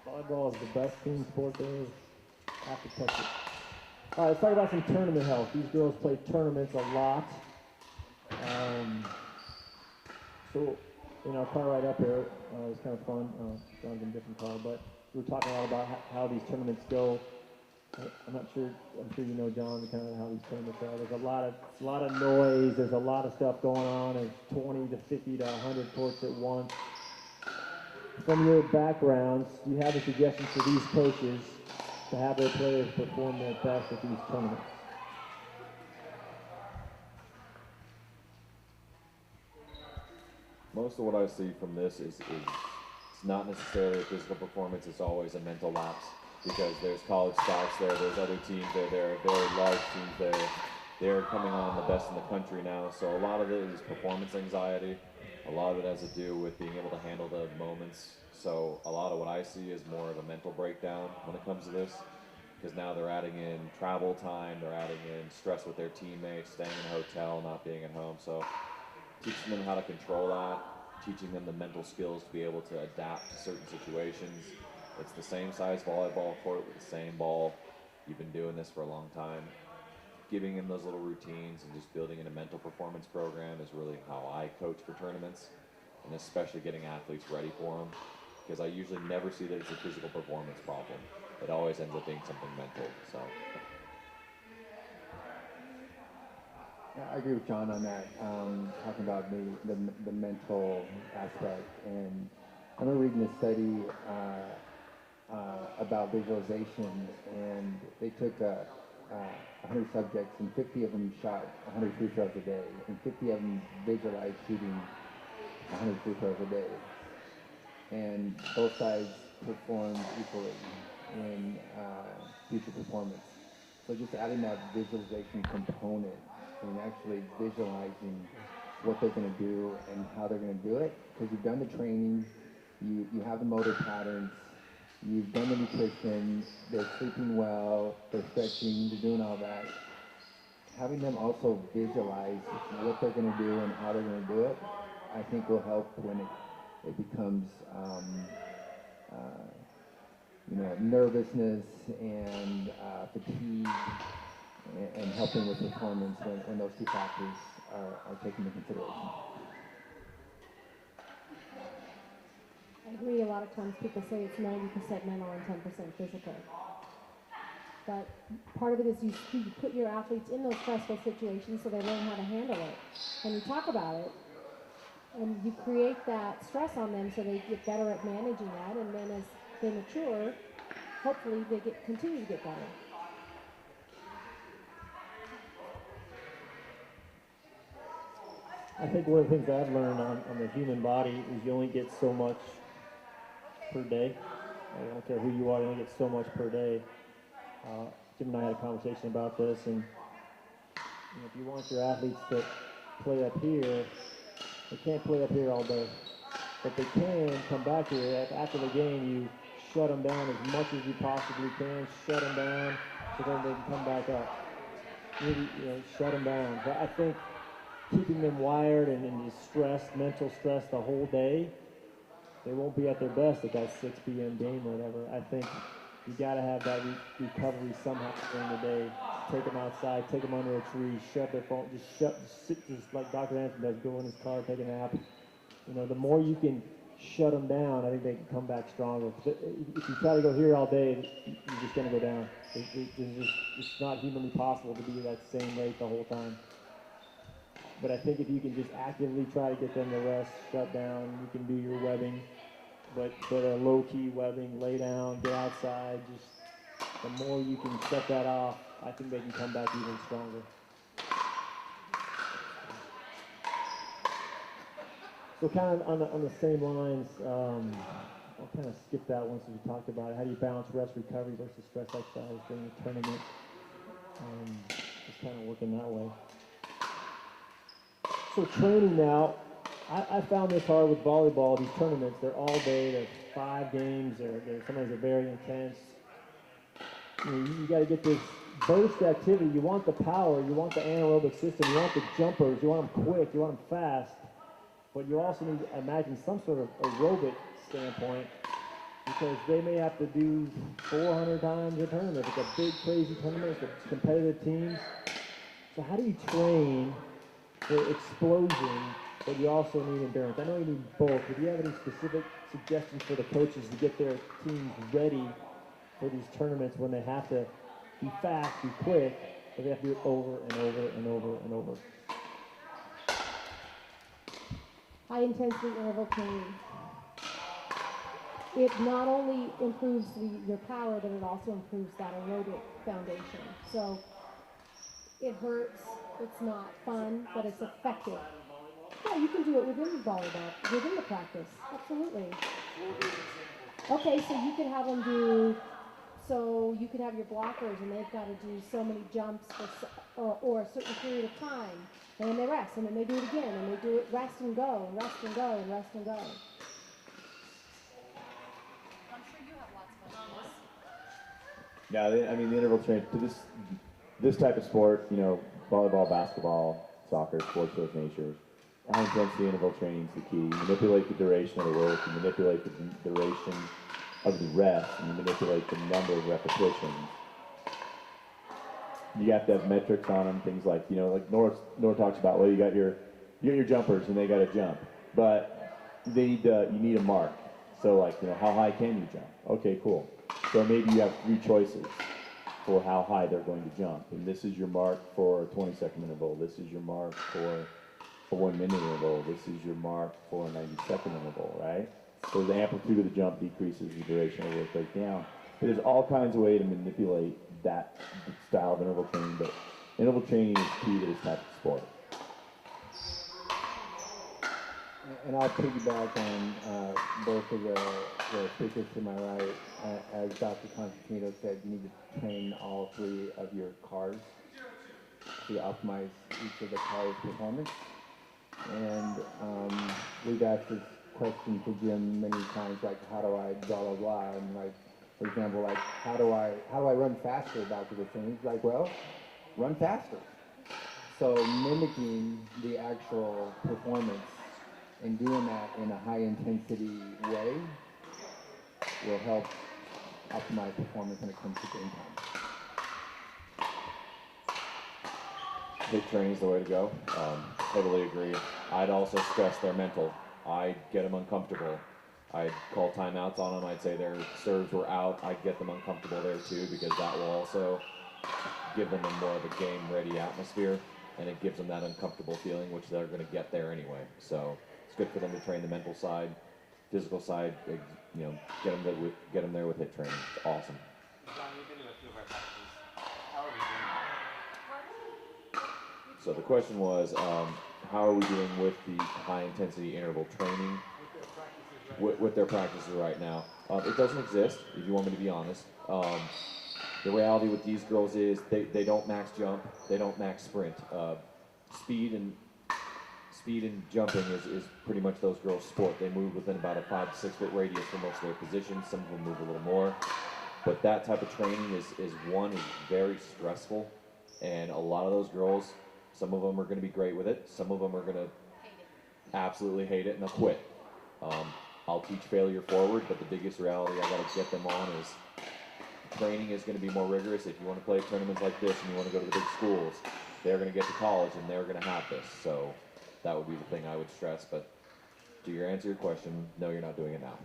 Volleyball is the best team sport there is. Have to touch it. All right, let's talk about some tournament health. These girls play tournaments a lot. Um, so, in our car ride up here, it was kind of fun. John's in a different car, but we were talking a lot about how these tournaments go. I'm not sure. I'm sure you know, John, kind of how these tournaments are. There's a lot of noise. There's a lot of stuff going on. There's 20 to 50 to 100 courts at once. From your backgrounds, do you have a suggestion for these coaches to have their players perform their best at these tournaments? Most of what I see from this is it's not necessarily a physical performance, it's always a mental lapse because there's college scouts there, there's other teams there are very large teams there. They're coming on the best in the country now, so a lot of it is performance anxiety. A lot of it has to do with being able to handle the moments. So a lot of what I see is more of a mental breakdown when it comes to this because now they're adding in travel time, they're adding in stress with their teammates, staying in a hotel, not being at home. So teaching them how to control that, teaching them the mental skills to be able to adapt to certain situations. It's the same size volleyball court with the same ball. You've been doing this for a long time. Giving them those little routines and just building in a mental performance program is really how I coach for tournaments, and especially getting athletes ready for them, because I usually never see that it's a physical performance problem. It always ends up being something mental. So. I agree with John on that, talking about the mental aspect. And I remember reading a study about visualization, and they took 100 subjects, and 50 of them shot 100 free throws a day, and 50 of them visualized shooting 100 free throws a day. And both sides performed equally in future performance. So just adding that visualization component and actually visualizing what they're going to do and how they're going to do it, because you've done the training, you have the motor patterns, you've done the nutrition, they're sleeping well, they're stretching, they're doing all that. Having them also visualize what they're going to do and how they're going to do it, I think will help when it becomes nervousness and fatigue and helping with performance when those two factors are taken into consideration. I agree. A lot of times people say it's 90% mental and 10% physical. But part of it is you put your athletes in those stressful situations so they learn how to handle it. And you talk about it, and you create that stress on them so they get better at managing that. And then as they mature, hopefully they continue to get better. I think one of the things I've learned on the human body is you only get so much per day. I don't care who you are, you only get so much per day. Jim and I had a conversation about this, and if you want your athletes to play up here, they can't play up here all day. But they can come back here. After the game, you shut them down as much as you possibly can, shut them down, so then they can come back up. Really, shut them down. But I think keeping them wired and just stressed, mental stress the whole day, they won't be at their best at that 6 p.m. game or whatever. I think you got to have that recovery somehow during the day. Take them outside, take them under a tree, shut their phone, just like Dr. Anthony does, go in his car, take a nap. The more you can shut them down, I think they can come back stronger. If you try to go here all day, you're just going to go down. It's not humanly possible to be at that same rate the whole time. But I think if you can just actively try to get them to rest, shut down, you can do your webbing, but a low-key webbing, lay down, get outside. Just the more you can shut that off, I think they can come back even stronger. So kind of on the same lines, I'll kind of skip that one since we talked about it. How do you balance rest recovery versus stress exercise during the tournament? Just kind of working that way. So training now, I found this hard with volleyball. These tournaments, they're all day. They're 5 games. Sometimes they're very intense. You got to get this burst activity. You want the power. You want the anaerobic system. You want the jumpers. You want them quick. You want them fast. But you also need to imagine some sort of aerobic standpoint because they may have to do 400 times a tournament. If it's a big, crazy tournament, it's competitive teams. So how do you train for explosion, but you also need endurance? I know you need both, but do you have any specific suggestions for the coaches to get their teams ready for these tournaments when they have to be fast, be quick, but they have to do it over and over and over and over? High intensity interval training. It not only improves your power, but it also improves that aerobic foundation. So it hurts, it's not fun, but it's effective. Yeah, you can do it within the volleyball, within the practice, absolutely. Okay, so you could have them do, so you could have your blockers and they've got to do so many jumps or a certain period of time, and then they rest, and then they do it again, and they do it rest and go, and rest and go, and rest and go. Yeah, I mean the interval train to this type of sport, you know, volleyball, basketball, soccer, sports of those natures. High intensity interval training is the key. You manipulate the duration of the work, you manipulate the duration of the rest, and you manipulate the number of repetitions. You have to have metrics on them, things like, you know, like Nora talks about, well, you got your jumpers and they got to jump, but you need a mark. So like, you know, how high can you jump? Okay, cool. So maybe you have 3 choices for how high they're going to jump, and this is your mark for a 20-second interval. This is your mark for a 1-minute interval. This is your mark for a 90-second interval, right? So the amplitude of the jump decreases, the duration of the work goes down. But there's all kinds of ways to manipulate that style of interval training, but interval training is key to this type of sport. And I'll piggyback on both of the speakers to my right. As Dr. Constantino said, you need to train all 3 of your cars to optimize each of the cars' performance. And we've asked this question to Jim many times, like, how do I blah, blah, blah, and like, for example, like, how do I run faster, Dr. was saying? He's like, well, run faster. So mimicking the actual performance and doing that in a high intensity way will help optimize performance when it comes to game time. Big training is the way to go. Totally agree. I'd also stress their mental. I'd get them uncomfortable. I'd call timeouts on them. I'd say their serves were out. I'd get them uncomfortable there too, because that will also give them a more of a game-ready atmosphere, and it gives them that uncomfortable feeling, which they're going to get there anyway. So it's good for them to train the mental side, physical side. You know, get them there with hit training. It's awesome. So the question was, how are we doing with the high-intensity interval training with their practices right now? It doesn't exist, if you want me to be honest. The reality with these girls is they don't max jump, they don't max sprint. Speed and jumping is pretty much those girls' sport. They move within about a 5 to 6 foot radius for most of their positions. Some of them move a little more. But that type of training is very stressful, and a lot of those girls, some of them are going to be great with it. Some of them are going to absolutely hate it and they'll quit. I'll teach failure forward, but the biggest reality I got to get them on is training is going to be more rigorous. If you want to play tournaments like this and you want to go to the big schools, they're going to get to college and they're going to have this. So that would be the thing I would stress. But to answer your question, no, you're not doing it now.